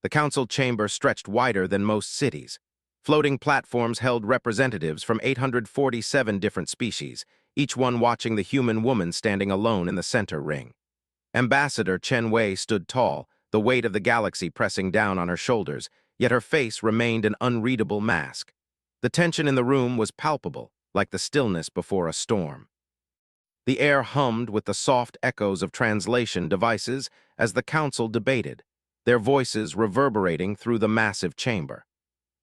The council chamber stretched wider than most cities. Floating platforms held representatives from 847 different species, each one watching the human woman standing alone in the center ring. Ambassador Chen Wei stood tall, the weight of the galaxy pressing down on her shoulders, yet her face remained an unreadable mask. The tension in the room was palpable, like the stillness before a storm. The air hummed with the soft echoes of translation devices as the council debated, their voices reverberating through the massive chamber.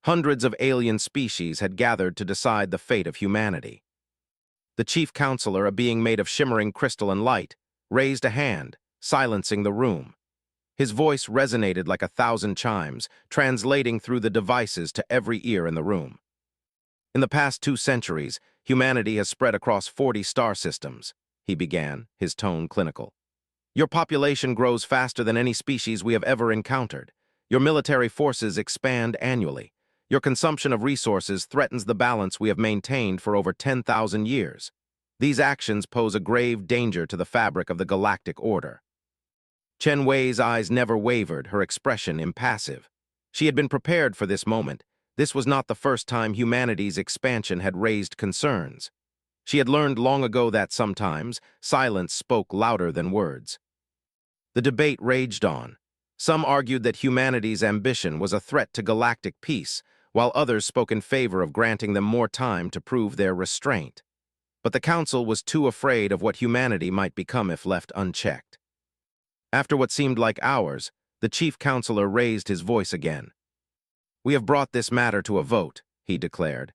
Hundreds of alien species had gathered to decide the fate of humanity. The chief counselor, a being made of shimmering crystal and light, raised a hand, silencing the room. His voice resonated like 1,000 chimes, translating through the devices to every ear in the room. In the past 2 centuries, humanity has spread across 40 star systems, he began, his tone clinical. Your population grows faster than any species we have ever encountered. Your military forces expand annually. Your consumption of resources threatens the balance we have maintained for over 10,000 years. These actions pose a grave danger to the fabric of the galactic order. Chen Wei's eyes never wavered, her expression impassive. She had been prepared for this moment. This was not the first time humanity's expansion had raised concerns. She had learned long ago that sometimes silence spoke louder than words. The debate raged on. Some argued that humanity's ambition was a threat to galactic peace, while others spoke in favor of granting them more time to prove their restraint. But the council was too afraid of what humanity might become if left unchecked. After what seemed like hours, the chief counselor raised his voice again. We have brought this matter to a vote, he declared.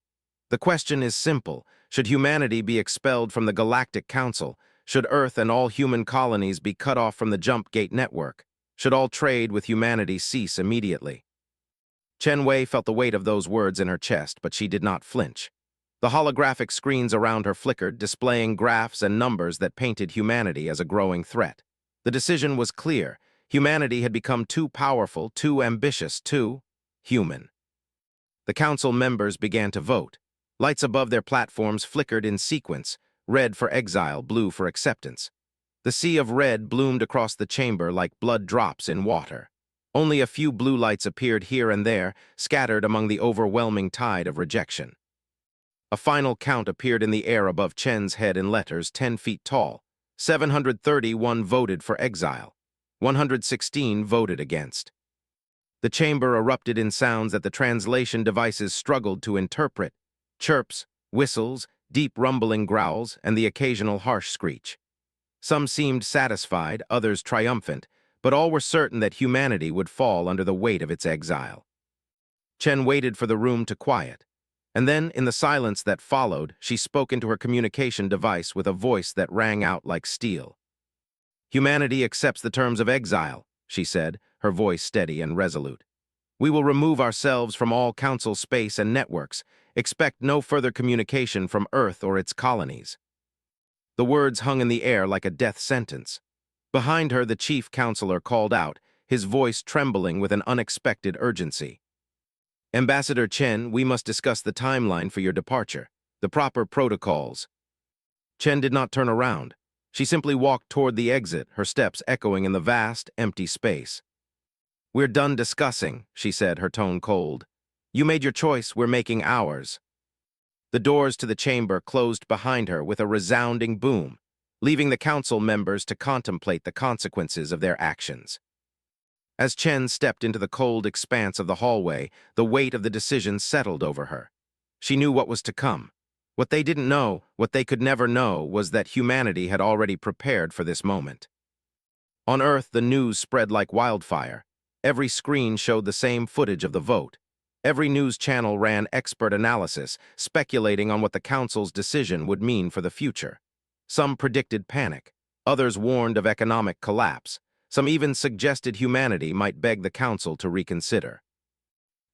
The question is simple. Should humanity be expelled from the Galactic Council? Should Earth and all human colonies be cut off from the Jump Gate network? Should all trade with humanity cease immediately? Chen Wei felt the weight of those words in her chest, but she did not flinch. The holographic screens around her flickered, displaying graphs and numbers that painted humanity as a growing threat. The decision was clear. Humanity had become too powerful, too ambitious, too human. The council members began to vote. Lights above their platforms flickered in sequence, red for exile, blue for acceptance. The sea of red bloomed across the chamber like blood drops in water. Only a few blue lights appeared here and there, scattered among the overwhelming tide of rejection. A final count appeared in the air above Chen's head in letters 10 feet tall. 731 voted for exile. 116 voted against. The chamber erupted in sounds that the translation devices struggled to interpret. Chirps, whistles, deep rumbling growls, and the occasional harsh screech. Some seemed satisfied, others triumphant, but all were certain that humanity would fall under the weight of its exile. Chen waited for the room to quiet, and then, in the silence that followed, she spoke into her communication device with a voice that rang out like steel. Humanity accepts the terms of exile, she said, her voice steady and resolute. We will remove ourselves from all council space and networks. Expect no further communication from Earth or its colonies. The words hung in the air like a death sentence. Behind her, the chief counselor called out, his voice trembling with an unexpected urgency. Ambassador Chen, we must discuss the timeline for your departure, the proper protocols. Chen did not turn around. She simply walked toward the exit, her steps echoing in the vast, empty space. We're done discussing, she said, her tone cold. You made your choice, we're making ours. The doors to the chamber closed behind her with a resounding boom, leaving the council members to contemplate the consequences of their actions. As Chen stepped into the cold expanse of the hallway, the weight of the decision settled over her. She knew what was to come. What they didn't know, what they could never know, was that humanity had already prepared for this moment. On Earth, the news spread like wildfire. Every screen showed the same footage of the vote. Every news channel ran expert analysis, speculating on what the council's decision would mean for the future. Some predicted panic. Others warned of economic collapse. Some even suggested humanity might beg the council to reconsider.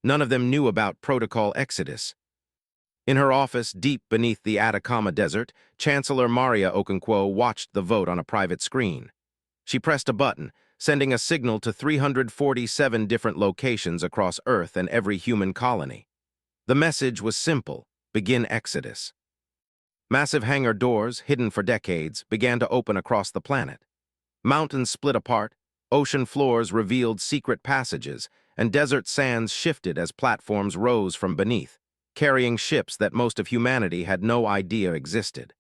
None of them knew about Protocol Exodus. In her office, deep beneath the Atacama Desert, Chancellor Maria Okonkwo watched the vote on a private screen. She pressed a button, sending a signal to 347 different locations across Earth and every human colony. The message was simple: begin Exodus. Massive hangar doors, hidden for decades, began to open across the planet. Mountains split apart, ocean floors revealed secret passages, and desert sands shifted as platforms rose from beneath, carrying ships that most of humanity had no idea existed.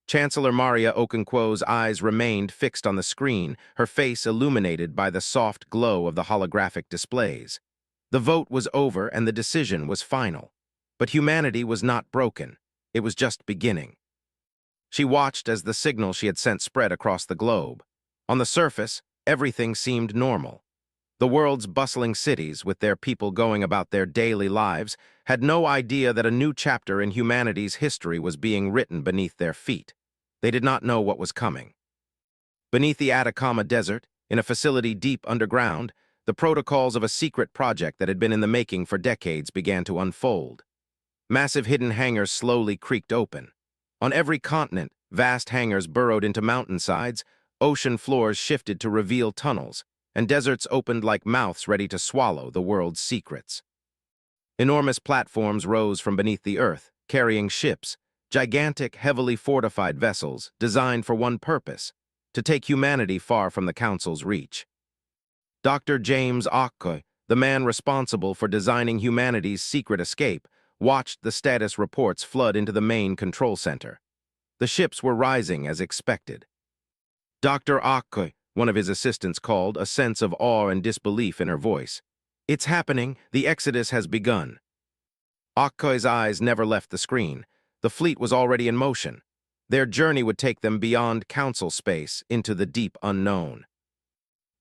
Chancellor Maria Okonkwo's eyes remained fixed on the screen, her face illuminated by the soft glow of the holographic displays. The vote was over and the decision was final. But humanity was not broken. It was just beginning. She watched as the signal she had sent spread across the globe. On the surface, everything seemed normal. The world's bustling cities, with their people going about their daily lives, had no idea that a new chapter in humanity's history was being written beneath their feet. They did not know what was coming. Beneath the Atacama Desert, in a facility deep underground, the protocols of a secret project that had been in the making for decades began to unfold. Massive hidden hangars slowly creaked open. On every continent, vast hangars burrowed into mountainsides, ocean floors shifted to reveal tunnels, and deserts opened like mouths ready to swallow the world's secrets. Enormous platforms rose from beneath the earth, carrying ships, gigantic, heavily fortified vessels designed for one purpose, to take humanity far from the Council's reach. Dr. James Okoye, the man responsible for designing humanity's secret escape, watched the status reports flood into the main control center. The ships were rising as expected. Dr. Okoye, one of his assistants called, a sense of awe and disbelief in her voice. "It's happening. The exodus has begun." Okoye's eyes never left the screen. The fleet was already in motion. Their journey would take them beyond Council space into the deep unknown.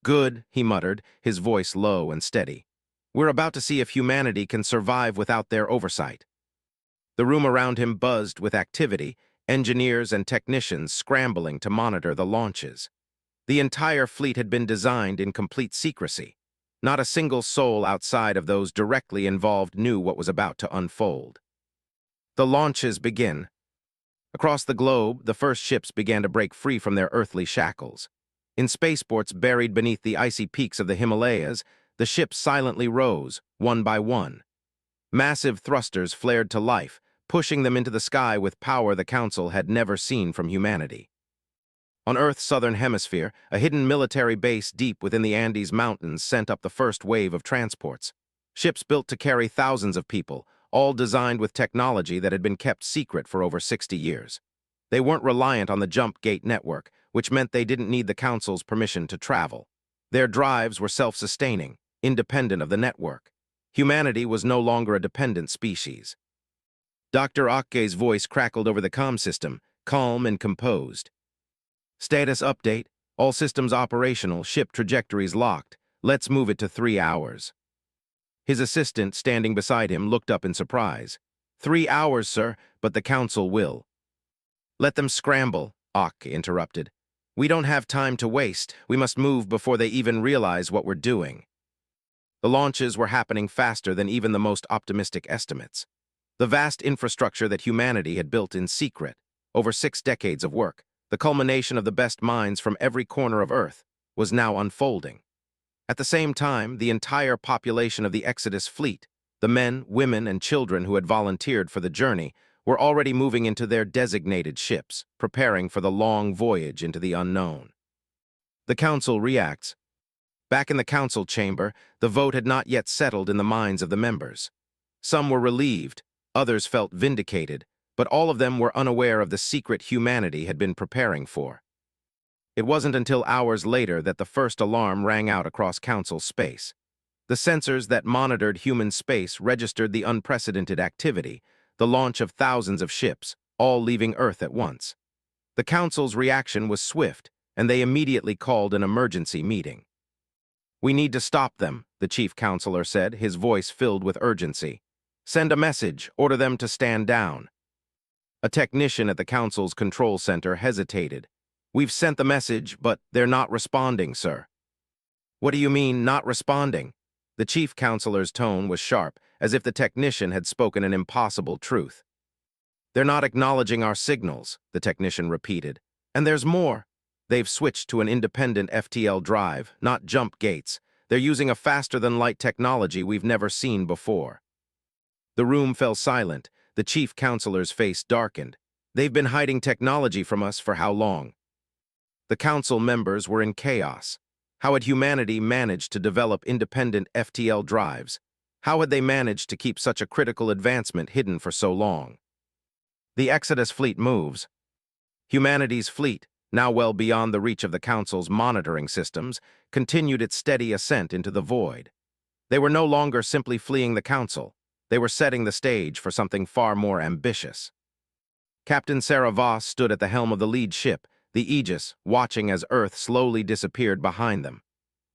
"Good," he muttered, his voice low and steady. "We're about to see if humanity can survive without their oversight." The room around him buzzed with activity, engineers and technicians scrambling to monitor the launches. The entire fleet had been designed in complete secrecy. Not a single soul outside of those directly involved knew what was about to unfold. The launches begin. Across the globe, the first ships began to break free from their earthly shackles. In spaceports buried beneath the icy peaks of the Himalayas, the ships silently rose, one by one. Massive thrusters flared to life, pushing them into the sky with power the Council had never seen from humanity. On Earth's southern hemisphere, a hidden military base deep within the Andes Mountains sent up the first wave of transports. Ships built to carry thousands of people, all designed with technology that had been kept secret for over 60 years. They weren't reliant on the jump gate network, which meant they didn't need the Council's permission to travel. Their drives were self-sustaining, independent of the network. Humanity was no longer a dependent species. Dr. Okoye's voice crackled over the comm system, calm and composed. "Status update. All systems operational, ship trajectories locked. Let's move it to 3 hours." His assistant, standing beside him, looked up in surprise. 3 hours, sir, but the Council will." "Let them scramble," Okoye interrupted. "We don't have time to waste. We must move before they even realize what we're doing." The launches were happening faster than even the most optimistic estimates. The vast infrastructure that humanity had built in secret, over 6 decades of work, the culmination of the best minds from every corner of Earth, was now unfolding. At the same time, the entire population of the Exodus fleet, the men, women, and children who had volunteered for the journey, were already moving into their designated ships, preparing for the long voyage into the unknown. The Council reacts. Back in the Council chamber, the vote had not yet settled in the minds of the members. Some were relieved, others felt vindicated, but all of them were unaware of the secret humanity had been preparing for. It wasn't until hours later that the first alarm rang out across Council space. The sensors that monitored human space registered the unprecedented activity, the launch of thousands of ships, all leaving Earth at once. The Council's reaction was swift, and they immediately called an emergency meeting. "We need to stop them," the chief counselor said, his voice filled with urgency. "Send a message, order them to stand down." A technician at the Council's control center hesitated. "We've sent the message, but they're not responding, sir." "What do you mean, not responding?" The chief counselor's tone was sharp, as if the technician had spoken an impossible truth. "They're not acknowledging our signals," the technician repeated. "And there's more. They've switched to an independent FTL drive, not jump gates. They're using a faster-than-light technology we've never seen before." The room fell silent. The chief counselor's face darkened. "They've been hiding technology from us for how long?" The Council members were in chaos. How had humanity managed to develop independent FTL drives? How had they managed to keep such a critical advancement hidden for so long? The Exodus fleet moves. Humanity's fleet, now well beyond the reach of the Council's monitoring systems, continued its steady ascent into the void. They were no longer simply fleeing the Council. They were setting the stage for something far more ambitious. Captain Sarah Voss stood at the helm of the lead ship, the Aegis, watching as Earth slowly disappeared behind them.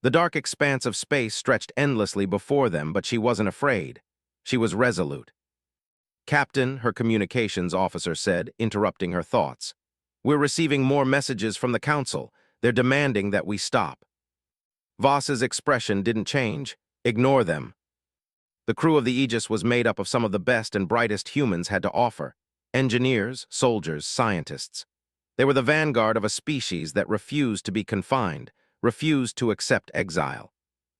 The dark expanse of space stretched endlessly before them, but she wasn't afraid. She was resolute. "Captain," her communications officer said, interrupting her thoughts. "We're receiving more messages from the Council. They're demanding that we stop." Voss's expression didn't change. "Ignore them." The crew of the Aegis was made up of some of the best and brightest humans had to offer. Engineers, soldiers, scientists. They were the vanguard of a species that refused to be confined, refused to accept exile.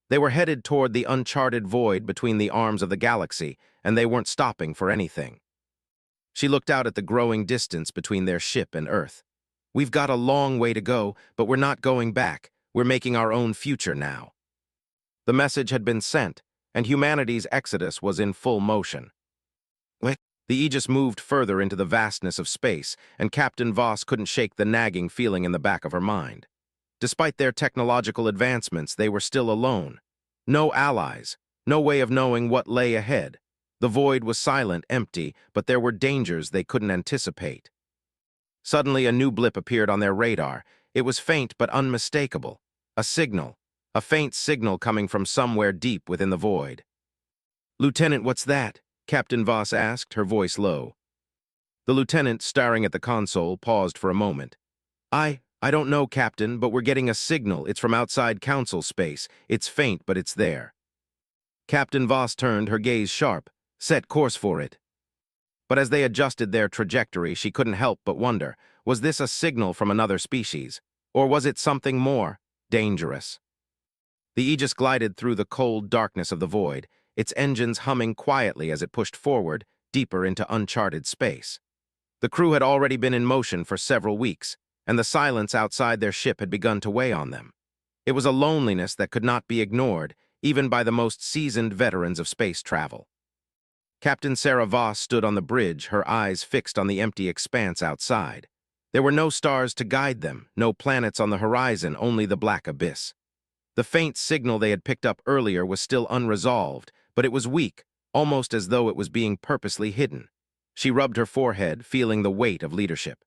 They were headed toward the uncharted void between the arms of the galaxy, and they weren't stopping for anything. She looked out at the growing distance between their ship and Earth. "We've got a long way to go, but we're not going back. We're making our own future now." The message had been sent, and humanity's exodus was in full motion. The Aegis moved further into the vastness of space, and Captain Voss couldn't shake the nagging feeling in the back of her mind. Despite their technological advancements, they were still alone. No allies, no way of knowing what lay ahead. The void was silent, empty, but there were dangers they couldn't anticipate. Suddenly, a new blip appeared on their radar. It was faint but unmistakable. A signal. A faint signal coming from somewhere deep within the void. "Lieutenant, what's that?" Captain Voss asked, her voice low. The lieutenant, staring at the console, paused for a moment. I don't know, Captain, but we're getting a signal. It's from outside Council space. It's faint, but it's there." Captain Voss turned, her gaze sharp. "Set course for it." But as they adjusted their trajectory, she couldn't help but wonder, was this a signal from another species? Or was it something more dangerous? The Aegis glided through the cold darkness of the void, its engines humming quietly as it pushed forward, deeper into uncharted space. The crew had already been in motion for several weeks, and the silence outside their ship had begun to weigh on them. It was a loneliness that could not be ignored, even by the most seasoned veterans of space travel. Captain Sarah Voss stood on the bridge, her eyes fixed on the empty expanse outside. There were no stars to guide them, no planets on the horizon, only the black abyss. The faint signal they had picked up earlier was still unresolved, but it was weak, almost as though it was being purposely hidden. She rubbed her forehead, feeling the weight of leadership.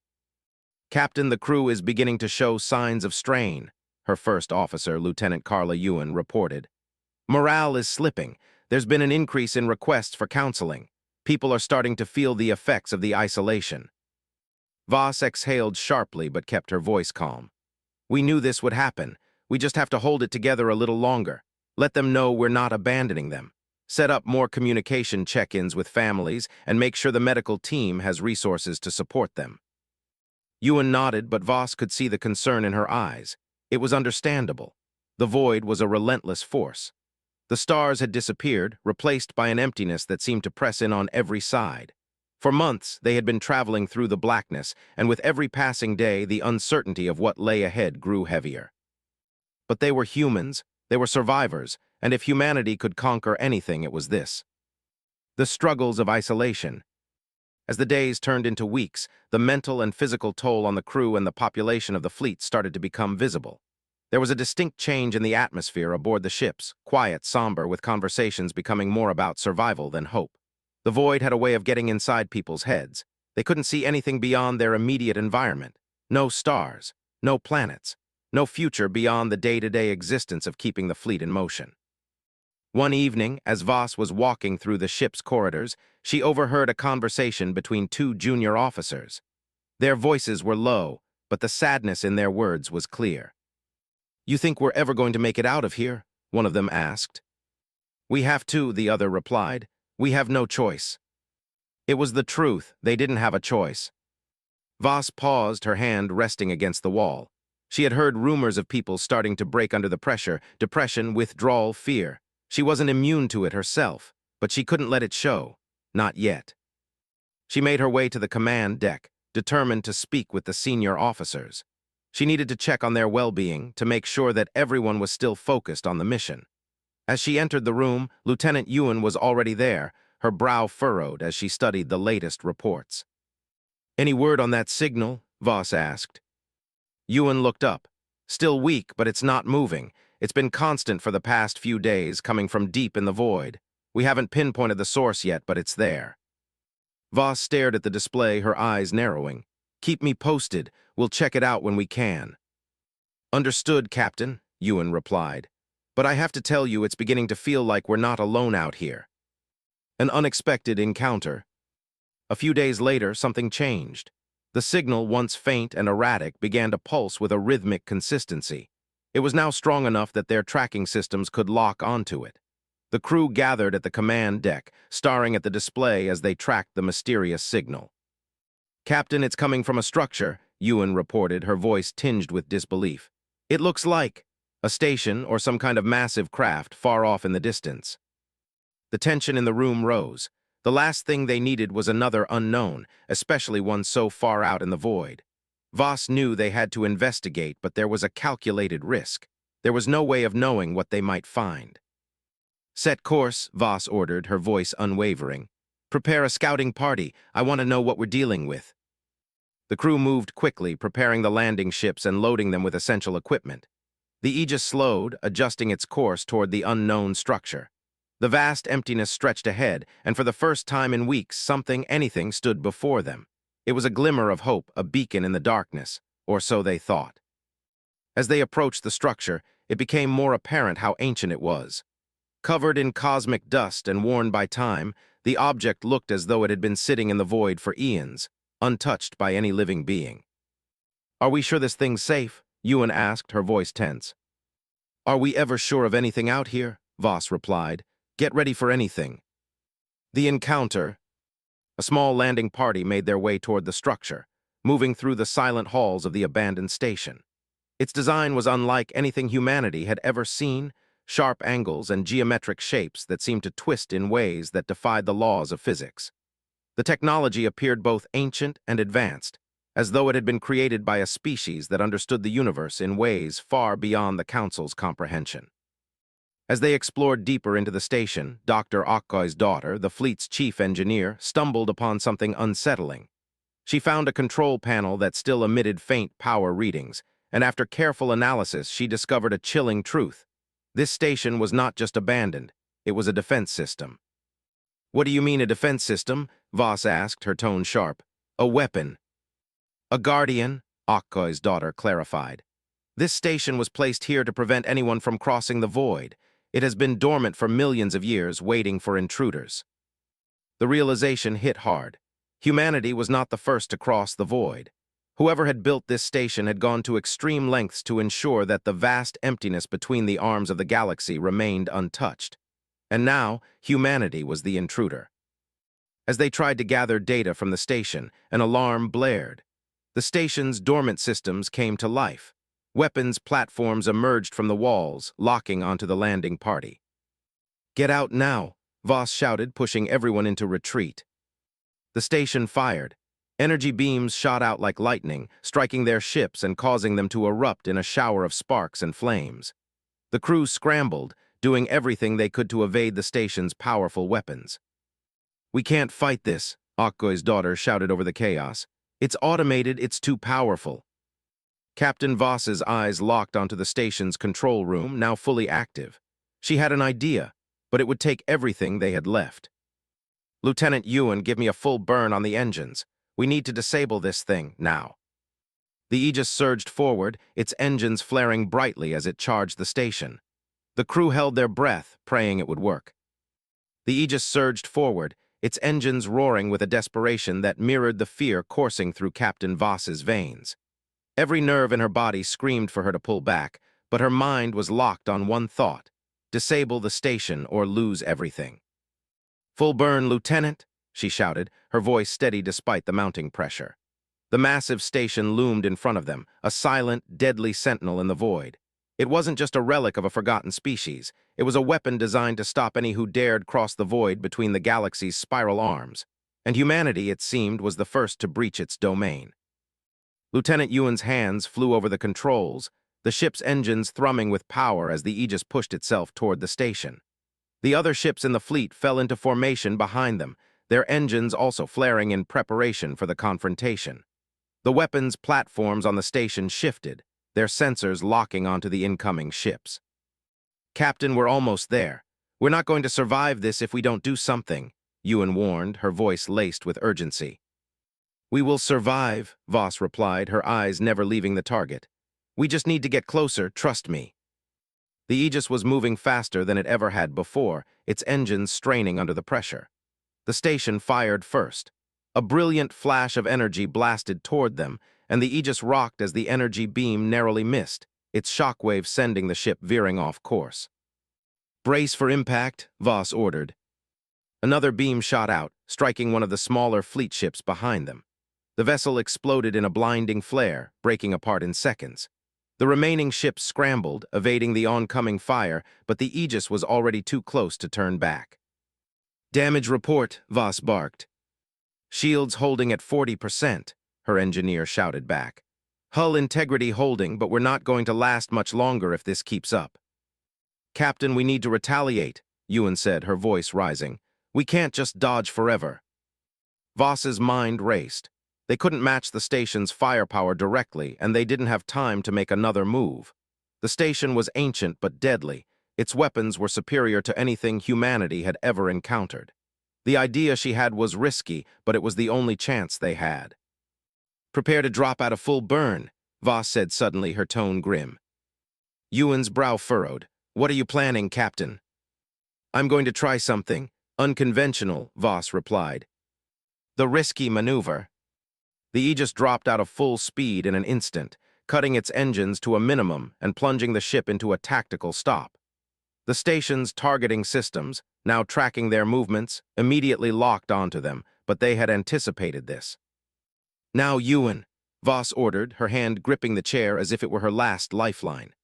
"Captain, the crew is beginning to show signs of strain," her first officer, Lieutenant Carla Ewan, reported. "Morale is slipping. There's been an increase in requests for counseling. People are starting to feel the effects of the isolation." Voss exhaled sharply but kept her voice calm. "We knew this would happen. We just have to hold it together a little longer. Let them know we're not abandoning them. Set up more communication check-ins with families and make sure the medical team has resources to support them." Ewan nodded, but Voss could see the concern in her eyes. It was understandable. The void was a relentless force. The stars had disappeared, replaced by an emptiness that seemed to press in on every side. For months, they had been traveling through the blackness, and with every passing day, the uncertainty of what lay ahead grew heavier. But they were humans, they were survivors, and if humanity could conquer anything, it was this. The struggles of isolation. As the days turned into weeks, the mental and physical toll on the crew and the population of the fleet started to become visible. There was a distinct change in the atmosphere aboard the ships, quiet, somber, with conversations becoming more about survival than hope. The void had a way of getting inside people's heads. They couldn't see anything beyond their immediate environment. No stars, no planets, no future beyond the day-to-day existence of keeping the fleet in motion. One evening, as Voss was walking through the ship's corridors, she overheard a conversation between two junior officers. Their voices were low, but the sadness in their words was clear. "You think we're ever going to make it out of here?" one of them asked. "We have to," the other replied. "We have no choice." It was the truth. They didn't have a choice. Voss paused, her hand resting against the wall. She had heard rumors of people starting to break under the pressure, depression, withdrawal, fear. She wasn't immune to it herself, but she couldn't let it show. Not yet. She made her way to the command deck, determined to speak with the senior officers. She needed to check on their well-being to make sure that everyone was still focused on the mission. As she entered the room, Lieutenant Yuan was already there, her brow furrowed as she studied the latest reports. "Any word on that signal?" Voss asked. Yuan looked up. "Still weak, but it's not moving. It's been constant for the past few days, coming from deep in the void. We haven't pinpointed the source yet, but it's there." Voss stared at the display, her eyes narrowing. "Keep me posted. We'll check it out when we can." "Understood, Captain," Yuan replied. "But I have to tell you, it's beginning to feel like we're not alone out here." An unexpected encounter. A few days later, something changed. The signal, once faint and erratic, began to pulse with a rhythmic consistency. It was now strong enough that their tracking systems could lock onto it. The crew gathered at the command deck, staring at the display as they tracked the mysterious signal. "Captain, it's coming from a structure," Yuan reported, her voice tinged with disbelief. "It looks like a station or some kind of massive craft far off in the distance." The tension in the room rose. The last thing they needed was another unknown, especially one so far out in the void. Voss knew they had to investigate, but there was a calculated risk. There was no way of knowing what they might find. "Set course," Voss ordered, her voice unwavering. "Prepare a scouting party. I want to know what we're dealing with." The crew moved quickly, preparing the landing ships and loading them with essential equipment. The Aegis slowed, adjusting its course toward the unknown structure. The vast emptiness stretched ahead, and for the first time in weeks, anything stood before them. It was a glimmer of hope, a beacon in the darkness, or so they thought. As they approached the structure, it became more apparent how ancient it was. Covered in cosmic dust and worn by time, the object looked as though it had been sitting in the void for eons, untouched by any living being. "Are we sure this thing's safe?" Yuan asked, her voice tense. "Are we ever sure of anything out here?" Voss replied. "Get ready for anything." The encounter. A small landing party made their way toward the structure, moving through the silent halls of the abandoned station. Its design was unlike anything humanity had ever seen, sharp angles and geometric shapes that seemed to twist in ways that defied the laws of physics. The technology appeared both ancient and advanced, as though it had been created by a species that understood the universe in ways far beyond the Council's comprehension. As they explored deeper into the station, Dr. HFY's daughter, the fleet's chief engineer, stumbled upon something unsettling. She found a control panel that still emitted faint power readings, and after careful analysis, she discovered a chilling truth. This station was not just abandoned, it was a defense system. "What do you mean, a defense system?" Voss asked, her tone sharp. "A weapon." "A guardian," HFY's daughter clarified. "This station was placed here to prevent anyone from crossing the void. It has been dormant for millions of years, waiting for intruders." The realization hit hard. Humanity was not the first to cross the void. Whoever had built this station had gone to extreme lengths to ensure that the vast emptiness between the arms of the galaxy remained untouched. And now, humanity was the intruder. As they tried to gather data from the station, an alarm blared. The station's dormant systems came to life. Weapons platforms emerged from the walls, locking onto the landing party. "Get out now," Voss shouted, pushing everyone into retreat. The station fired. Energy beams shot out like lightning, striking their ships and causing them to erupt in a shower of sparks and flames. The crew scrambled, doing everything they could to evade the station's powerful weapons. "We can't fight this," HFY's daughter shouted over the chaos. "It's automated, it's too powerful." Captain Voss's eyes locked onto the station's control room, now fully active. She had an idea, but it would take everything they had left. "Lieutenant Yuan, give me a full burn on the engines. We need to disable this thing, now." The Aegis surged forward, its engines flaring brightly as it charged the station. The crew held their breath, praying it would work. The Aegis surged forward, its engines roaring with a desperation that mirrored the fear coursing through Captain Voss's veins. Every nerve in her body screamed for her to pull back, but her mind was locked on one thought: disable the station or lose everything. "Full burn, Lieutenant," she shouted, her voice steady despite the mounting pressure. The massive station loomed in front of them, a silent, deadly sentinel in the void. It wasn't just a relic of a forgotten species. It was a weapon designed to stop any who dared cross the void between the galaxy's spiral arms. And humanity, it seemed, was the first to breach its domain. Lieutenant Yuan's hands flew over the controls, the ship's engines thrumming with power as the Aegis pushed itself toward the station. The other ships in the fleet fell into formation behind them, their engines also flaring in preparation for the confrontation. The weapons platforms on the station shifted, their sensors locking onto the incoming ships. "Captain, we're almost there. We're not going to survive this if we don't do something," Yuan warned, her voice laced with urgency. "We will survive," Voss replied, her eyes never leaving the target. "We just need to get closer, trust me." The Aegis was moving faster than it ever had before, its engines straining under the pressure. The station fired first. A brilliant flash of energy blasted toward them, and the Aegis rocked as the energy beam narrowly missed, its shockwave sending the ship veering off course. "Brace for impact," Voss ordered. Another beam shot out, striking one of the smaller fleet ships behind them. The vessel exploded in a blinding flare, breaking apart in seconds. The remaining ships scrambled, evading the oncoming fire, but the Aegis was already too close to turn back. "Damage report," Voss barked. "Shields holding at 40%, her engineer shouted back. "Hull integrity holding, but we're not going to last much longer if this keeps up." "Captain, we need to retaliate," Yuan said, her voice rising. "We can't just dodge forever." Voss's mind raced. They couldn't match the station's firepower directly, and they didn't have time to make another move. The station was ancient but deadly. Its weapons were superior to anything humanity had ever encountered. The idea she had was risky, but it was the only chance they had. "Prepare to drop out a full burn," Voss said suddenly, her tone grim. Yuan's brow furrowed. "What are you planning, Captain?" "I'm going to try something unconventional," Voss replied. "The risky maneuver." The Aegis dropped out of full speed in an instant, cutting its engines to a minimum and plunging the ship into a tactical stop. The station's targeting systems, now tracking their movements, immediately locked onto them, but they had anticipated this. "Now, Yuan," Voss ordered, her hand gripping the chair as if it were her last lifeline.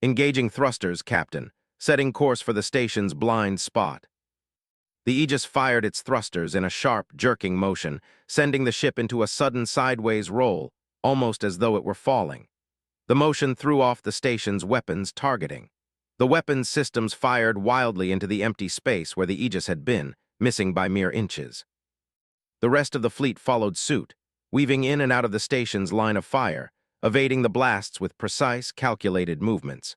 "Engaging thrusters, Captain, setting course for the station's blind spot." The Aegis fired its thrusters in a sharp, jerking motion, sending the ship into a sudden sideways roll, almost as though it were falling. The motion threw off the station's weapons targeting. The weapons systems fired wildly into the empty space where the Aegis had been, missing by mere inches. The rest of the fleet followed suit, weaving in and out of the station's line of fire, evading the blasts with precise, calculated movements.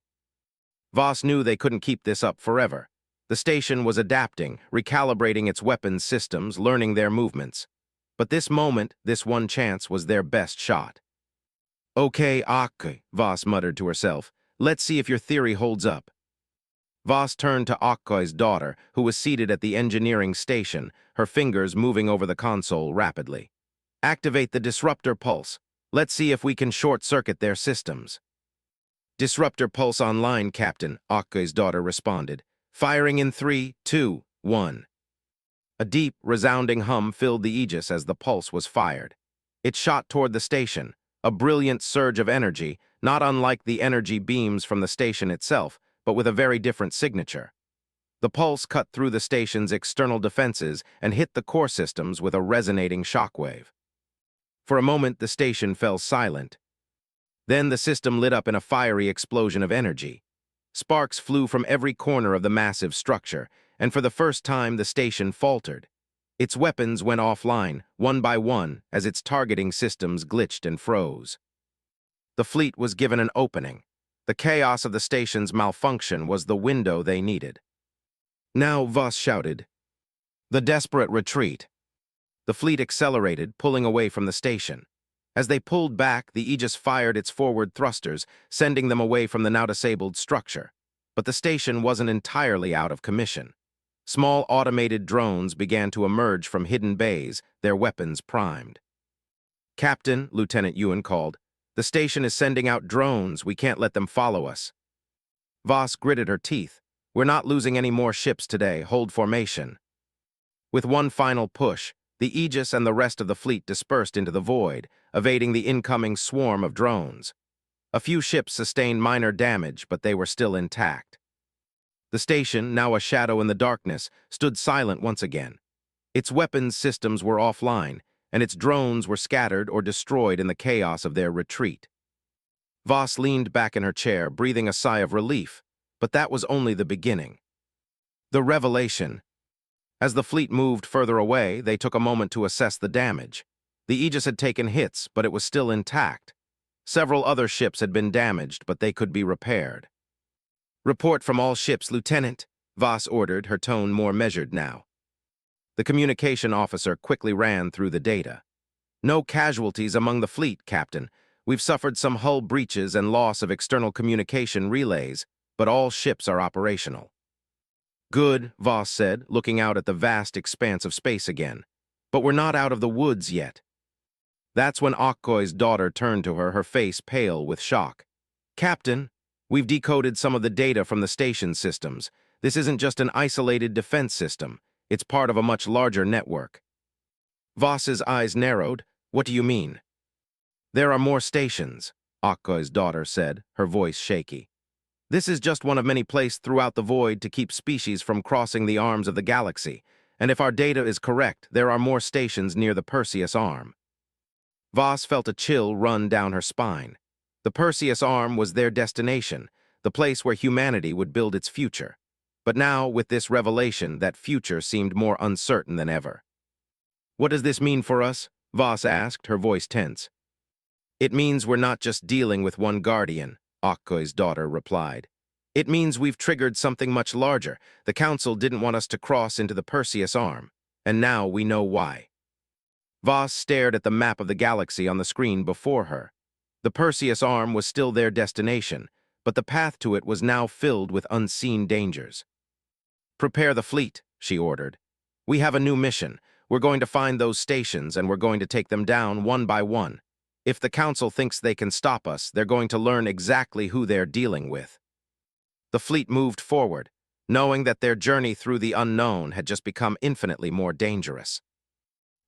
Voss knew they couldn't keep this up forever. The station was adapting, recalibrating its weapons systems, learning their movements. But this moment, this one chance, was their best shot. "Okay, Akka," Voss muttered to herself. "Let's see if your theory holds up." Voss turned to Akko's daughter, who was seated at the engineering station, her fingers moving over the console rapidly. "Activate the disruptor pulse. Let's see if we can short-circuit their systems." "Disruptor pulse online, Captain," Akko's daughter responded. "Firing in 3, 2, 1. A deep, resounding hum filled the Aegis as the pulse was fired. It shot toward the station, a brilliant surge of energy, not unlike the energy beams from the station itself, but with a very different signature. The pulse cut through the station's external defenses and hit the core systems with a resonating shockwave. For a moment, the station fell silent. Then the system lit up in a fiery explosion of energy. Sparks flew from every corner of the massive structure, and for the first time the station faltered. Its weapons went offline, one by one, as its targeting systems glitched and froze. The fleet was given an opening. The chaos of the station's malfunction was the window they needed. "Now," Voss shouted. "The desperate retreat." The fleet accelerated, pulling away from the station. As they pulled back, the Aegis fired its forward thrusters, sending them away from the now disabled structure. But the station wasn't entirely out of commission. Small automated drones began to emerge from hidden bays, their weapons primed. "Captain," Lieutenant Yuan called, "the station is sending out drones. We can't let them follow us." Voss gritted her teeth. "We're not losing any more ships today. Hold formation." With one final push, the Aegis and the rest of the fleet dispersed into the void, evading the incoming swarm of drones. A few ships sustained minor damage, but they were still intact. The station, now a shadow in the darkness, stood silent once again. Its weapons systems were offline, and its drones were scattered or destroyed in the chaos of their retreat. Voss leaned back in her chair, breathing a sigh of relief, but that was only the beginning. The revelation. As the fleet moved further away, they took a moment to assess the damage. The Aegis had taken hits, but it was still intact. Several other ships had been damaged, but they could be repaired. "Report from all ships, Lieutenant," Voss ordered, her tone more measured now. The communication officer quickly ran through the data. "No casualties among the fleet, Captain. We've suffered some hull breaches and loss of external communication relays, but all ships are operational." "Good," Voss said, looking out at the vast expanse of space again. "But we're not out of the woods yet." That's when HFY's daughter turned to her face pale with shock. "Captain, we've decoded some of the data from the station systems. This isn't just an isolated defense system. It's part of a much larger network." Voss's eyes narrowed. "What do you mean?" "There are more stations," HFY's daughter said, her voice shaky. "This is just one of many placed throughout the void to keep species from crossing the arms of the galaxy. And if our data is correct, there are more stations near the Perseus Arm." Voss felt a chill run down her spine. The Perseus Arm was their destination, the place where humanity would build its future. But now, with this revelation, that future seemed more uncertain than ever. "What does this mean for us?" Voss asked, her voice tense. "It means we're not just dealing with one guardian," HFY's daughter replied. "It means we've triggered something much larger. The Council didn't want us to cross into the Perseus Arm, and now we know why." Voss stared at the map of the galaxy on the screen before her. The Perseus Arm was still their destination, but the path to it was now filled with unseen dangers. "Prepare the fleet," she ordered. "We have a new mission. We're going to find those stations, and we're going to take them down one by one. If the Council thinks they can stop us, they're going to learn exactly who they're dealing with." The fleet moved forward, knowing that their journey through the unknown had just become infinitely more dangerous.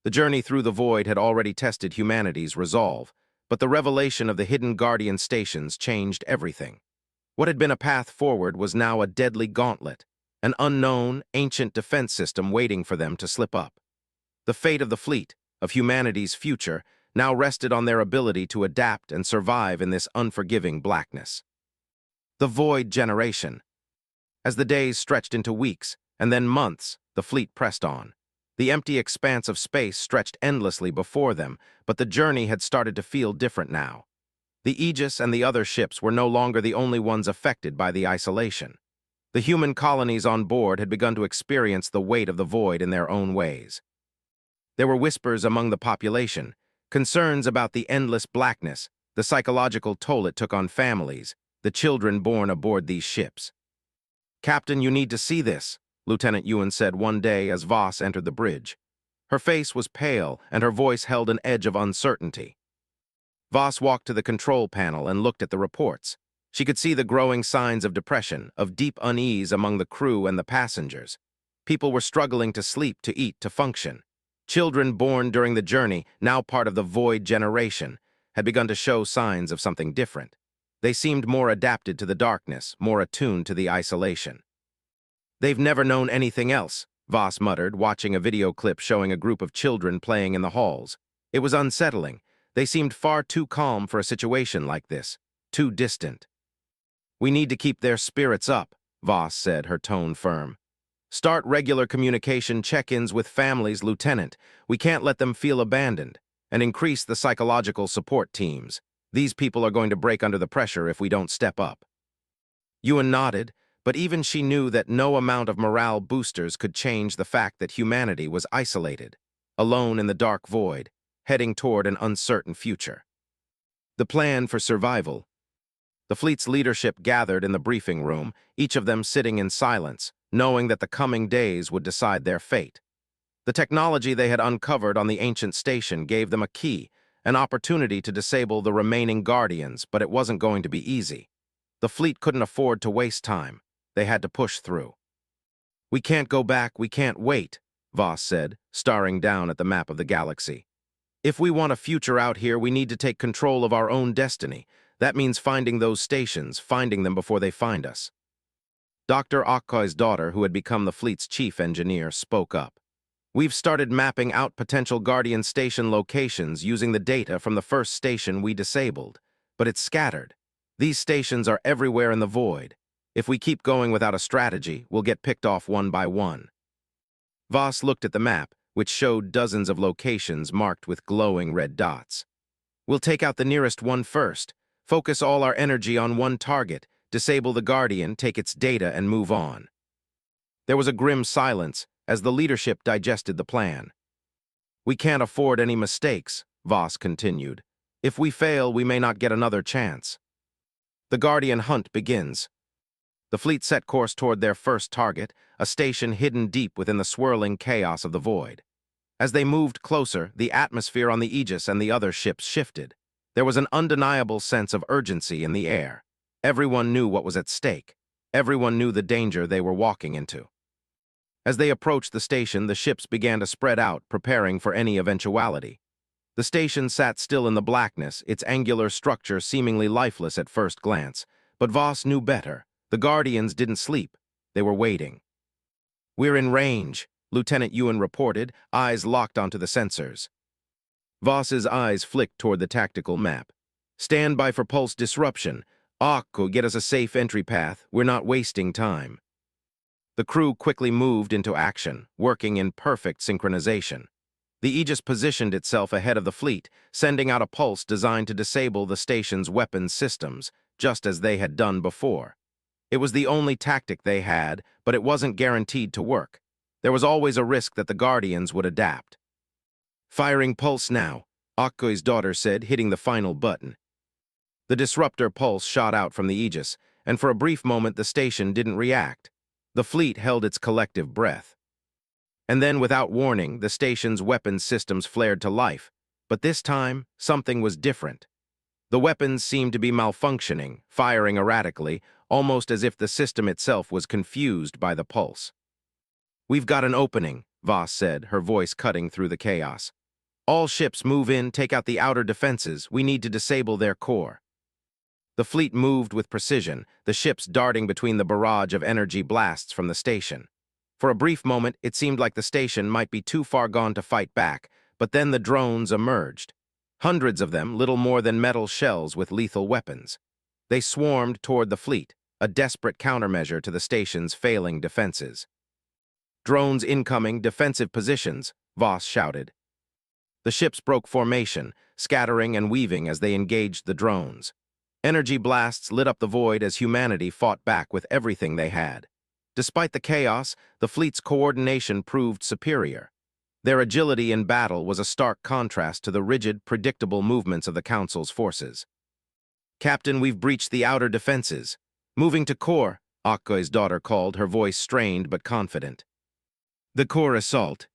The journey through the void had already tested humanity's resolve, but the revelation of the hidden Guardian stations changed everything. What had been a path forward was now a deadly gauntlet, an unknown, ancient defense system waiting for them to slip up. The fate of the fleet, of humanity's future, now rested on their ability to adapt and survive in this unforgiving blackness. The void generation. As the days stretched into weeks, and then months, the fleet pressed on. The empty expanse of space stretched endlessly before them, but the journey had started to feel different now. The Aegis and the other ships were no longer the only ones affected by the isolation. The human colonies on board had begun to experience the weight of the void in their own ways. There were whispers among the population, concerns about the endless blackness, the psychological toll it took on families, the children born aboard these ships. "Captain, you need to see this," Lieutenant Ewan said one day as Voss entered the bridge. Her face was pale, and her voice held an edge of uncertainty. Voss walked to the control panel and looked at the reports. She could see the growing signs of depression, of deep unease among the crew and the passengers. People were struggling to sleep, to eat, to function. Children born during the journey, now part of the void generation, had begun to show signs of something different. They seemed more adapted to the darkness, more attuned to the isolation. "They've never known anything else," Voss muttered, watching a video clip showing a group of children playing in the halls. It was unsettling. They seemed far too calm for a situation like this, too distant. "We need to keep their spirits up," Voss said, her tone firm. "Start regular communication check-ins with families, Lieutenant. We can't let them feel abandoned. And increase the psychological support teams. These people are going to break under the pressure if we don't step up." Ewan nodded, but even she knew that no amount of morale boosters could change the fact that humanity was isolated, alone in the dark void, heading toward an uncertain future. The plan for survival. The fleet's leadership gathered in the briefing room, each of them sitting in silence, knowing that the coming days would decide their fate. The technology they had uncovered on the ancient station gave them a key, an opportunity to disable the remaining Guardians, but it wasn't going to be easy. The fleet couldn't afford to waste time. They had to push through. "We can't go back, we can't wait," Voss said, staring down at the map of the galaxy. "If we want a future out here, we need to take control of our own destiny. That means finding those stations, finding them before they find us." Dr. HFY's daughter, who had become the fleet's chief engineer, spoke up. We've started mapping out potential Guardian station locations using the data from the first station we disabled, but it's scattered. These stations are everywhere in the void. If we keep going without a strategy, we'll get picked off one by one. Voss looked at the map, which showed dozens of locations marked with glowing red dots. We'll take out the nearest one first, focus all our energy on one target, disable the Guardian, take its data, and move on. There was a grim silence as the leadership digested the plan. We can't afford any mistakes, Voss continued. If we fail, we may not get another chance. The Guardian hunt begins. The fleet set course toward their first target, a station hidden deep within the swirling chaos of the void. As they moved closer, the atmosphere on the Aegis and the other ships shifted. There was an undeniable sense of urgency in the air. Everyone knew what was at stake. Everyone knew the danger they were walking into. As they approached the station, the ships began to spread out, preparing for any eventuality. The station sat still in the blackness, its angular structure seemingly lifeless at first glance. But Voss knew better. The Guardians didn't sleep. They were waiting. "We're in range," Lieutenant Ewan reported, eyes locked onto the sensors. Voss's eyes flicked toward the tactical map. "Stand by for pulse disruption. Akko, get us a safe entry path. We're not wasting time." The crew quickly moved into action, working in perfect synchronization. The Aegis positioned itself ahead of the fleet, sending out a pulse designed to disable the station's weapons systems, just as they had done before. It was the only tactic they had, but it wasn't guaranteed to work. There was always a risk that the Guardians would adapt. "Firing pulse now," Akko's daughter said, hitting the final button. The disruptor pulse shot out from the Aegis, and for a brief moment the station didn't react. The fleet held its collective breath. And then, without warning, the station's weapons systems flared to life. But this time, something was different. The weapons seemed to be malfunctioning, firing erratically, almost as if the system itself was confused by the pulse. "We've got an opening," Voss said, her voice cutting through the chaos. "All ships move in, take out the outer defenses. We need to disable their core." The fleet moved with precision, the ships darting between the barrage of energy blasts from the station. For a brief moment, it seemed like the station might be too far gone to fight back, but then the drones emerged. Hundreds of them, little more than metal shells with lethal weapons. They swarmed toward the fleet, a desperate countermeasure to the station's failing defenses. "Drones incoming, defensive positions," Voss shouted. The ships broke formation, scattering and weaving as they engaged the drones. Energy blasts lit up the void as humanity fought back with everything they had. Despite the chaos, the fleet's coordination proved superior. Their agility in battle was a stark contrast to the rigid, predictable movements of the Council's forces. "Captain, we've breached the outer defenses. Moving to core," Akko's daughter called, her voice strained but confident. The core assault.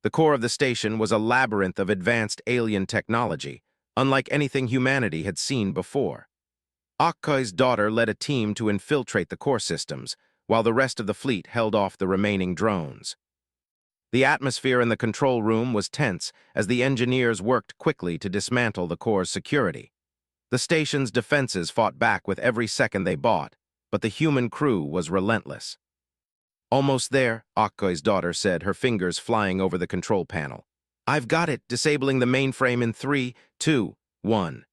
The core of the station was a labyrinth of advanced alien technology, unlike anything humanity had seen before. Akko's daughter led a team to infiltrate the core systems, while the rest of the fleet held off the remaining drones. The atmosphere in the control room was tense as the engineers worked quickly to dismantle the core's security. The station's defenses fought back with every second they bought, but the human crew was relentless. "Almost there," Akko's daughter said, her fingers flying over the control panel. "I've got it, disabling the mainframe in 3, 2, 1.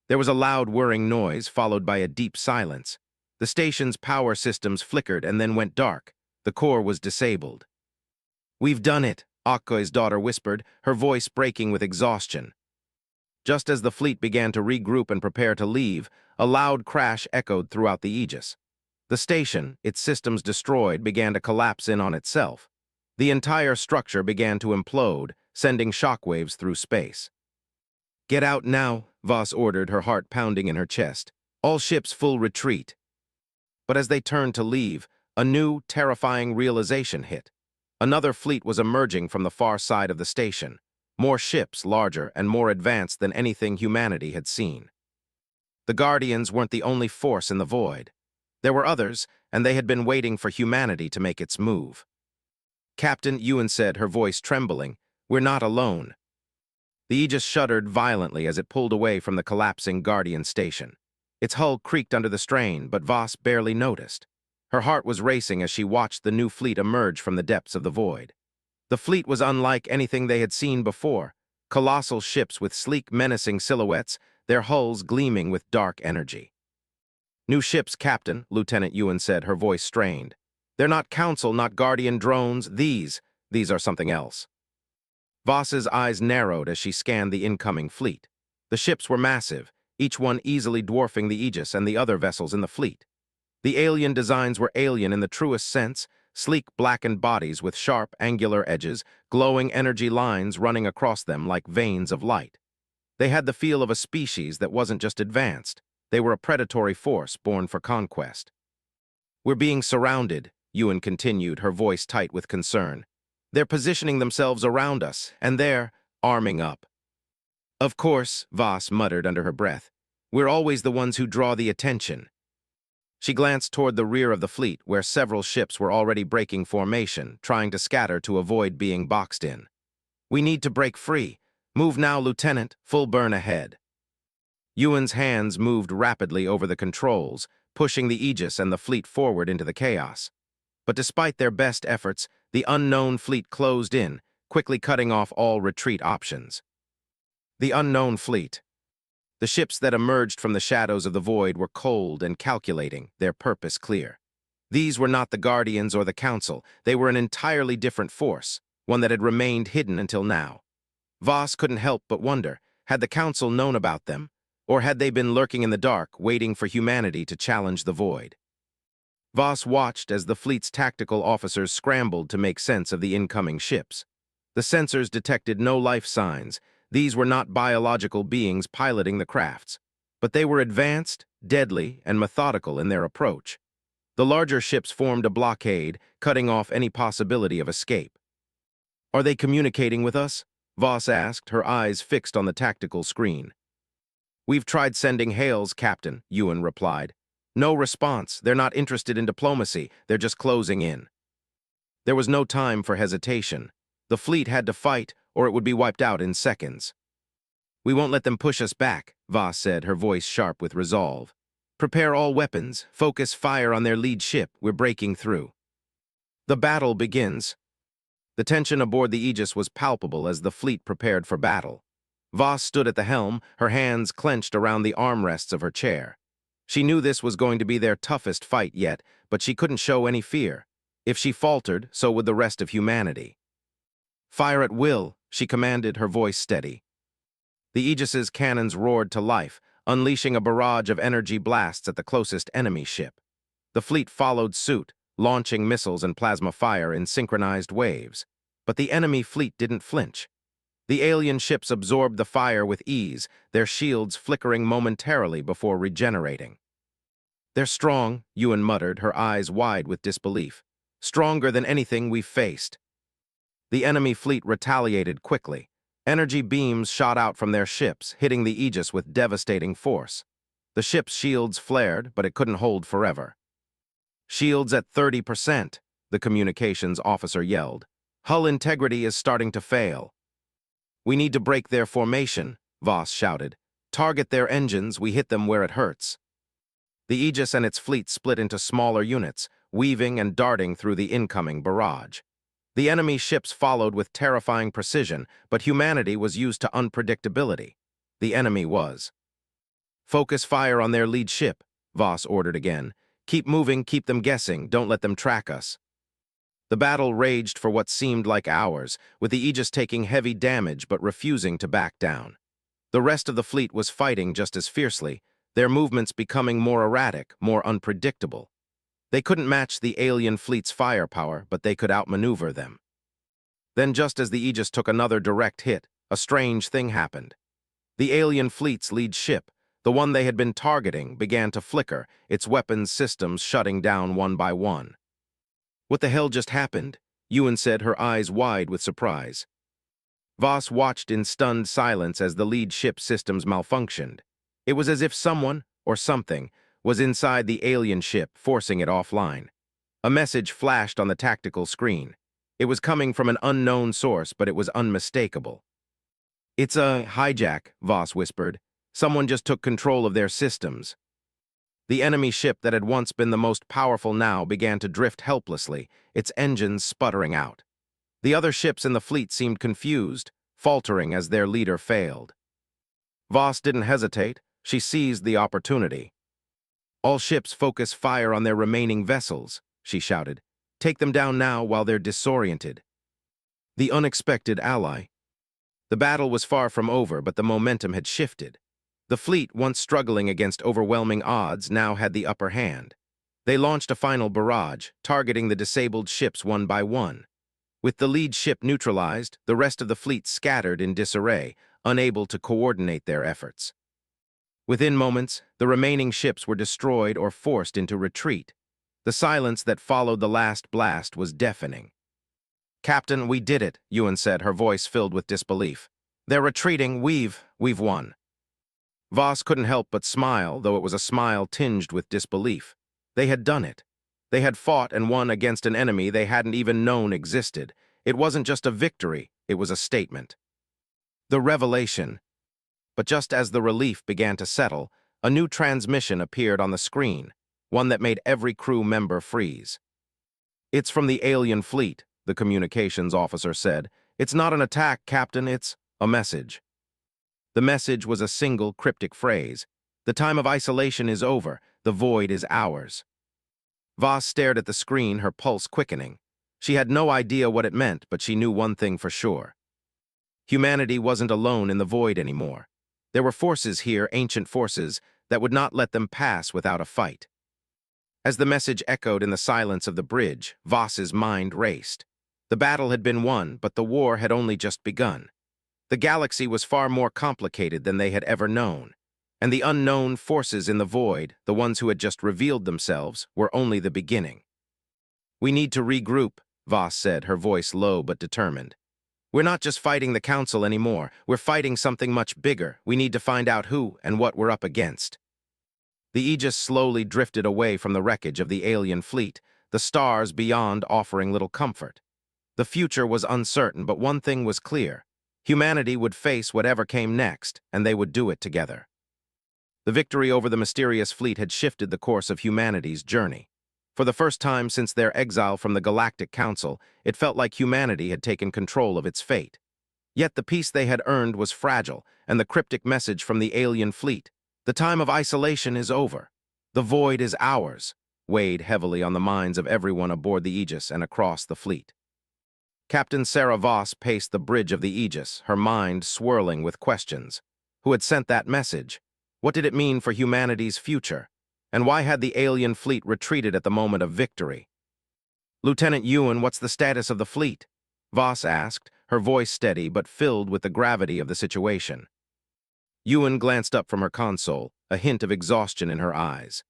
There was a loud whirring noise, followed by a deep silence. The station's power systems flickered and then went dark. The core was disabled. "We've done it," Akko's daughter whispered, her voice breaking with exhaustion. Just as the fleet began to regroup and prepare to leave, a loud crash echoed throughout the Aegis. The station, its systems destroyed, began to collapse in on itself. The entire structure began to implode, sending shockwaves through space. "Get out now," Voss ordered, her heart pounding in her chest. "All ships full retreat." But as they turned to leave, a new, terrifying realization hit. Another fleet was emerging from the far side of the station. More ships, larger and more advanced than anything humanity had seen. The Guardians weren't the only force in the void. There were others, and they had been waiting for humanity to make its move. "Captain," Ewan said, her voice trembling, "we're not alone." The Aegis shuddered violently as it pulled away from the collapsing Guardian station. Its hull creaked under the strain, but Voss barely noticed. Her heart was racing as she watched the new fleet emerge from the depths of the void. The fleet was unlike anything they had seen before. Colossal ships with sleek, menacing silhouettes, their hulls gleaming with dark energy. "New ships, Captain," Lieutenant Ewan said, her voice strained. "They're not Council, not Guardian drones. These are something else." Voss's eyes narrowed as she scanned the incoming fleet. The ships were massive, each one easily dwarfing the Aegis and the other vessels in the fleet. The alien designs were alien in the truest sense, sleek blackened bodies with sharp, angular edges, glowing energy lines running across them like veins of light. They had the feel of a species that wasn't just advanced. They were a predatory force born for conquest. "We're being surrounded," Ewan continued, her voice tight with concern. "They're positioning themselves around us, and they're arming up." "Of course," Voss muttered under her breath. "We're always the ones who draw the attention." She glanced toward the rear of the fleet, where several ships were already breaking formation, trying to scatter to avoid being boxed in. "We need to break free. Move now, Lieutenant. Full burn ahead." Ewan's hands moved rapidly over the controls, pushing the Aegis and the fleet forward into the chaos. But despite their best efforts, the unknown fleet closed in, quickly cutting off all retreat options. The unknown fleet. The ships that emerged from the shadows of the void were cold and calculating, their purpose clear. These were not the Guardians or the Council. They were an entirely different force, one that had remained hidden until now. Voss couldn't help but wonder, had the Council known about them? Or had they been lurking in the dark, waiting for humanity to challenge the void? Voss watched as the fleet's tactical officers scrambled to make sense of the incoming ships. The sensors detected no life signs. These were not biological beings piloting the crafts. But they were advanced, deadly, and methodical in their approach. The larger ships formed a blockade, cutting off any possibility of escape. "Are they communicating with us?" Voss asked, her eyes fixed on the tactical screen. "We've tried sending hails, Captain," Ewan replied. "No response. They're not interested in diplomacy. They're just closing in." There was no time for hesitation. The fleet had to fight, or it would be wiped out in seconds. "We won't let them push us back," Voss said, her voice sharp with resolve. "Prepare all weapons. Focus fire on their lead ship. We're breaking through." The battle begins. The tension aboard the Aegis was palpable as the fleet prepared for battle. Voss stood at the helm, her hands clenched around the armrests of her chair. She knew this was going to be their toughest fight yet, but she couldn't show any fear. If she faltered, so would the rest of humanity. "Fire at will," she commanded, her voice steady. The Aegis's cannons roared to life, unleashing a barrage of energy blasts at the closest enemy ship. The fleet followed suit, launching missiles and plasma fire in synchronized waves. But the enemy fleet didn't flinch. The alien ships absorbed the fire with ease, their shields flickering momentarily before regenerating. "They're strong," Ewan muttered, her eyes wide with disbelief. "Stronger than anything we've faced." The enemy fleet retaliated quickly. Energy beams shot out from their ships, hitting the Aegis with devastating force. The ship's shields flared, but it couldn't hold forever. "Shields at 30%, the communications officer yelled. "Hull integrity is starting to fail." "We need to break their formation," Voss shouted. "Target their engines, we hit them where it hurts." The Aegis and its fleet split into smaller units, weaving and darting through the incoming barrage. The enemy ships followed with terrifying precision, but humanity was used to unpredictability. The enemy was. "Focus fire on their lead ship," Voss ordered again. "Keep moving, keep them guessing, don't let them track us." The battle raged for what seemed like hours, with the Aegis taking heavy damage but refusing to back down. The rest of the fleet was fighting just as fiercely, their movements becoming more erratic, more unpredictable. They couldn't match the alien fleet's firepower, but they could outmaneuver them. Then, just as the Aegis took another direct hit, a strange thing happened. The alien fleet's lead ship, the one they had been targeting, began to flicker, its weapons systems shutting down one by one. "What the hell just happened?" Ewan said, her eyes wide with surprise. Voss watched in stunned silence as the lead ship systems malfunctioned. It was as if someone, or something, was inside the alien ship, forcing it offline. A message flashed on the tactical screen. It was coming from an unknown source, but it was unmistakable. "It's a hijack," Voss whispered. "Someone just took control of their systems." The enemy ship that had once been the most powerful now began to drift helplessly, its engines sputtering out. The other ships in the fleet seemed confused, faltering as their leader failed. Voss didn't hesitate. She seized the opportunity. "All ships focus fire on their remaining vessels," she shouted. "Take them down now while they're disoriented." The unexpected ally. The battle was far from over, but the momentum had shifted. The fleet, once struggling against overwhelming odds, now had the upper hand. They launched a final barrage, targeting the disabled ships one by one. With the lead ship neutralized, the rest of the fleet scattered in disarray, unable to coordinate their efforts. Within moments, the remaining ships were destroyed or forced into retreat. The silence that followed the last blast was deafening. "Captain, we did it," Ewan said, her voice filled with disbelief. "They're retreating. We've won." Voss couldn't help but smile, though it was a smile tinged with disbelief. They had done it. They had fought and won against an enemy they hadn't even known existed. It wasn't just a victory, it was a statement. The revelation. But just as the relief began to settle, a new transmission appeared on the screen, one that made every crew member freeze. "It's from the alien fleet," the communications officer said. "It's not an attack, Captain, it's a message." The message was a single cryptic phrase. "The time of isolation is over. The void is ours." Voss stared at the screen, her pulse quickening. She had no idea what it meant, but she knew one thing for sure. Humanity wasn't alone in the void anymore. There were forces here, ancient forces, that would not let them pass without a fight. As the message echoed in the silence of the bridge, Voss's mind raced. The battle had been won, but the war had only just begun. The galaxy was far more complicated than they had ever known, and the unknown forces in the void, the ones who had just revealed themselves, were only the beginning. "We need to regroup," Voss said, her voice low but determined. "We're not just fighting the Council anymore. We're fighting something much bigger. We need to find out who and what we're up against." The Aegis slowly drifted away from the wreckage of the alien fleet, the stars beyond offering little comfort. The future was uncertain, but one thing was clear. Humanity would face whatever came next, and they would do it together. The victory over the mysterious fleet had shifted the course of humanity's journey. For the first time since their exile from the Galactic Council, it felt like humanity had taken control of its fate. Yet the peace they had earned was fragile, and the cryptic message from the alien fleet, "The time of isolation is over. The void is ours," weighed heavily on the minds of everyone aboard the Aegis and across the fleet. Captain Sarah Voss paced the bridge of the Aegis, her mind swirling with questions. Who had sent that message? What did it mean for humanity's future? And why had the alien fleet retreated at the moment of victory? "Lieutenant Ewan, what's the status of the fleet?" Voss asked, her voice steady but filled with the gravity of the situation. Ewan glanced up from her console, a hint of exhaustion in her eyes.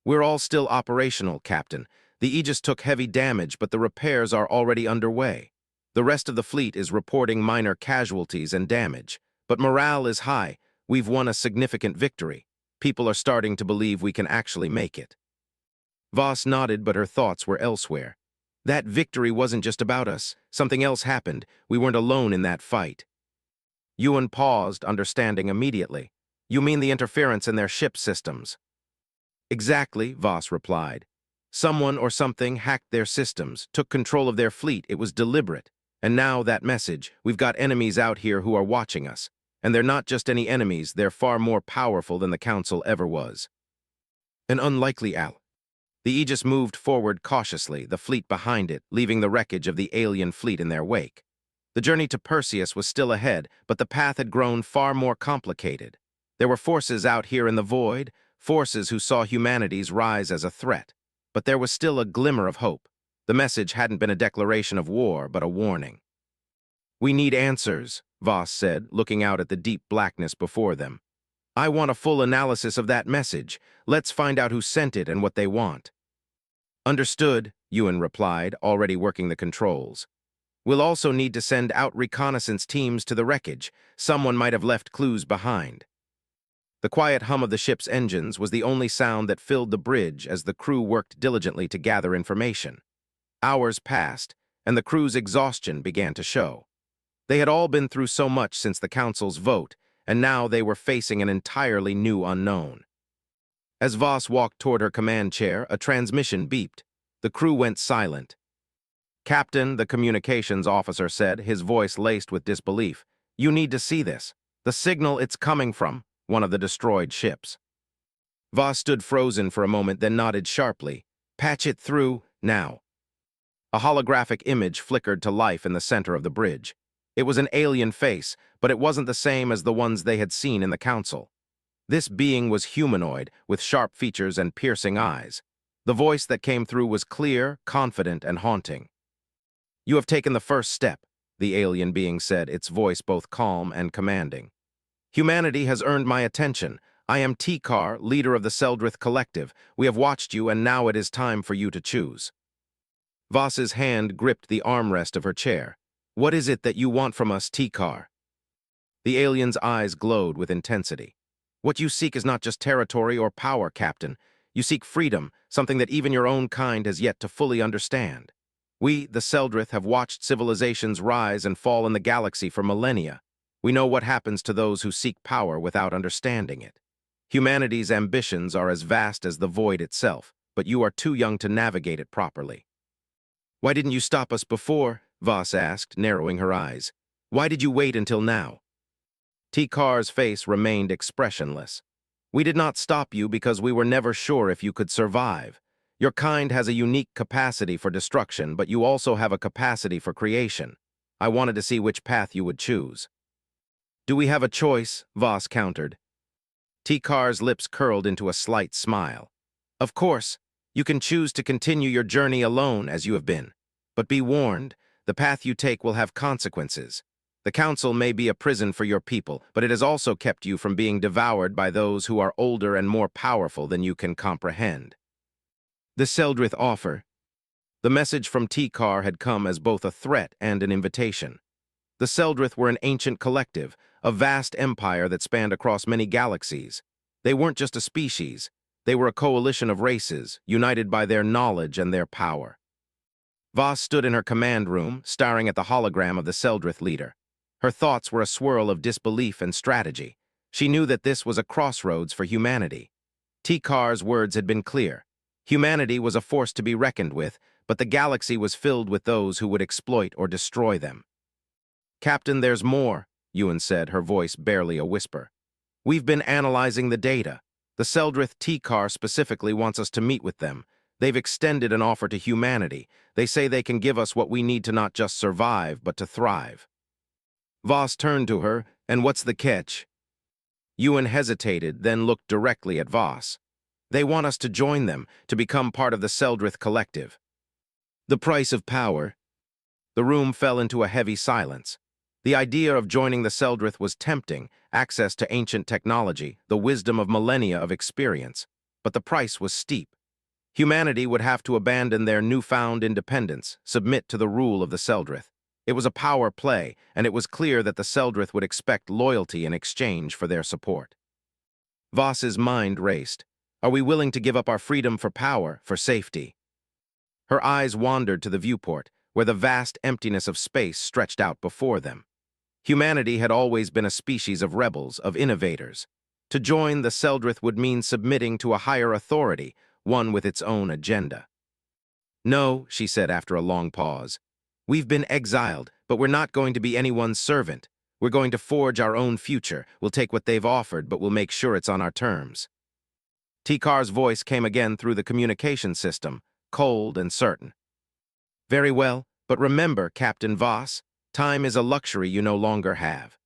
"We're all still operational, Captain. The Aegis took heavy damage, but the repairs are already underway. The rest of the fleet is reporting minor casualties and damage, but morale is high. We've won a significant victory. People are starting to believe we can actually make it." Voss nodded, but her thoughts were elsewhere. That victory wasn't just about us. Something else happened. We weren't alone in that fight. Ewan paused, understanding immediately. "You mean the interference in their ship systems?" "Exactly," Voss replied. "Someone or something hacked their systems, took control of their fleet. It was deliberate. And now that message, we've got enemies out here who are watching us. And they're not just any enemies, they're far more powerful than the Council ever was." An unlikely ally. The Aegis moved forward cautiously, the fleet behind it, leaving the wreckage of the alien fleet in their wake. The journey to Perseus was still ahead, but the path had grown far more complicated. There were forces out here in the void, forces who saw humanity's rise as a threat. But there was still a glimmer of hope. The message hadn't been a declaration of war, but a warning. "We need answers," Voss said, looking out at the deep blackness before them. "I want a full analysis of that message. Let's find out who sent it and what they want." "Understood," Ewan replied, already working the controls. "We'll also need to send out reconnaissance teams to the wreckage. Someone might have left clues behind." The quiet hum of the ship's engines was the only sound that filled the bridge as the crew worked diligently to gather information. Hours passed, and the crew's exhaustion began to show. They had all been through so much since the Council's vote, and now they were facing an entirely new unknown. As Voss walked toward her command chair, a transmission beeped. The crew went silent. "Captain," the communications officer said, his voice laced with disbelief. "You need to see this. The signal it's coming from, one of the destroyed ships." Voss stood frozen for a moment, then nodded sharply. "Patch it through, now." A holographic image flickered to life in the center of the bridge. It was an alien face, but it wasn't the same as the ones they had seen in the Council. This being was humanoid, with sharp features and piercing eyes. The voice that came through was clear, confident, and haunting. "You have taken the first step," the alien being said, its voice both calm and commanding. "Humanity has earned my attention. I am T-Car, leader of the Seldrith Collective. We have watched you, and now it is time for you to choose." Voss's hand gripped the armrest of her chair. "What is it that you want from us, T-Car?" The alien's eyes glowed with intensity. "What you seek is not just territory or power, Captain. You seek freedom, something that even your own kind has yet to fully understand. We, the Seldrith, have watched civilizations rise and fall in the galaxy for millennia. We know what happens to those who seek power without understanding it. Humanity's ambitions are as vast as the void itself, but you are too young to navigate it properly." "Why didn't you stop us before?" Voss asked, narrowing her eyes. "Why did you wait until now?" T-Car's face remained expressionless. "We did not stop you because we were never sure if you could survive. Your kind has a unique capacity for destruction, but you also have a capacity for creation. I wanted to see which path you would choose." "Do we have a choice?" Voss countered. T-Car's lips curled into a slight smile. "Of course, you can choose to continue your journey alone as you have been. But be warned, the path you take will have consequences. The Council may be a prison for your people, but it has also kept you from being devoured by those who are older and more powerful than you can comprehend." The Seldrith offer. The message from T-Car had come as both a threat and an invitation. The Seldrith were an ancient collective, a vast empire that spanned across many galaxies. They weren't just a species. They were a coalition of races, united by their knowledge and their power. Voss stood in her command room, staring at the hologram of the Seldrith leader. Her thoughts were a swirl of disbelief and strategy. She knew that this was a crossroads for humanity. T-Car's words had been clear. Humanity was a force to be reckoned with, but the galaxy was filled with those who would exploit or destroy them. "Captain, there's more," Ewan said, her voice barely a whisper. "We've been analyzing the data. The Seldrith T-Car specifically wants us to meet with them. They've extended an offer to humanity. They say they can give us what we need to not just survive, but to thrive." Voss turned to her, "And what's the catch?" Ewan hesitated, then looked directly at Voss. "They want us to join them, to become part of the Seldrith Collective." "The price of power." The room fell into a heavy silence. The idea of joining the Seldrith was tempting, access to ancient technology, the wisdom of millennia of experience. But the price was steep. Humanity would have to abandon their newfound independence, submit to the rule of the Seldrith. It was a power play, and it was clear that the Seldrith would expect loyalty in exchange for their support. Voss's mind raced. Are we willing to give up our freedom for power, for safety? Her eyes wandered to the viewport, where the vast emptiness of space stretched out before them. Humanity had always been a species of rebels, of innovators. To join the Seldrith would mean submitting to a higher authority, one with its own agenda. No, she said after a long pause. We've been exiled, but we're not going to be anyone's servant. We're going to forge our own future. We'll take what they've offered, but we'll make sure it's on our terms. T-Car's voice came again through the communication system, cold and certain. Very well, but remember, Captain Voss, time is a luxury you no longer have.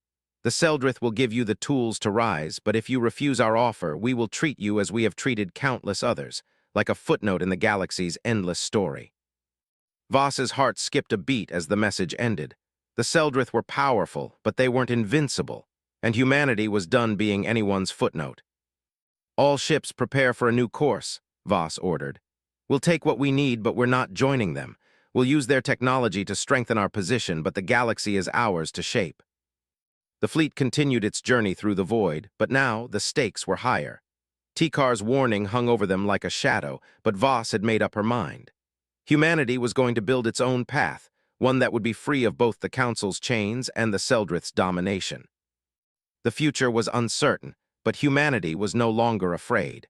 The Seldrith will give you the tools to rise, but if you refuse our offer, we will treat you as we have treated countless others, like a footnote in the galaxy's endless story. Voss's heart skipped a beat as the message ended. The Seldrith were powerful, but they weren't invincible, and humanity was done being anyone's footnote. All ships prepare for a new course, Voss ordered. We'll take what we need, but we're not joining them. We'll use their technology to strengthen our position, but the galaxy is ours to shape. The fleet continued its journey through the void, but now the stakes were higher. T-Car's warning hung over them like a shadow, but Voss had made up her mind. Humanity was going to build its own path, one that would be free of both the Council's chains and the Seldrith's domination. The future was uncertain, but humanity was no longer afraid.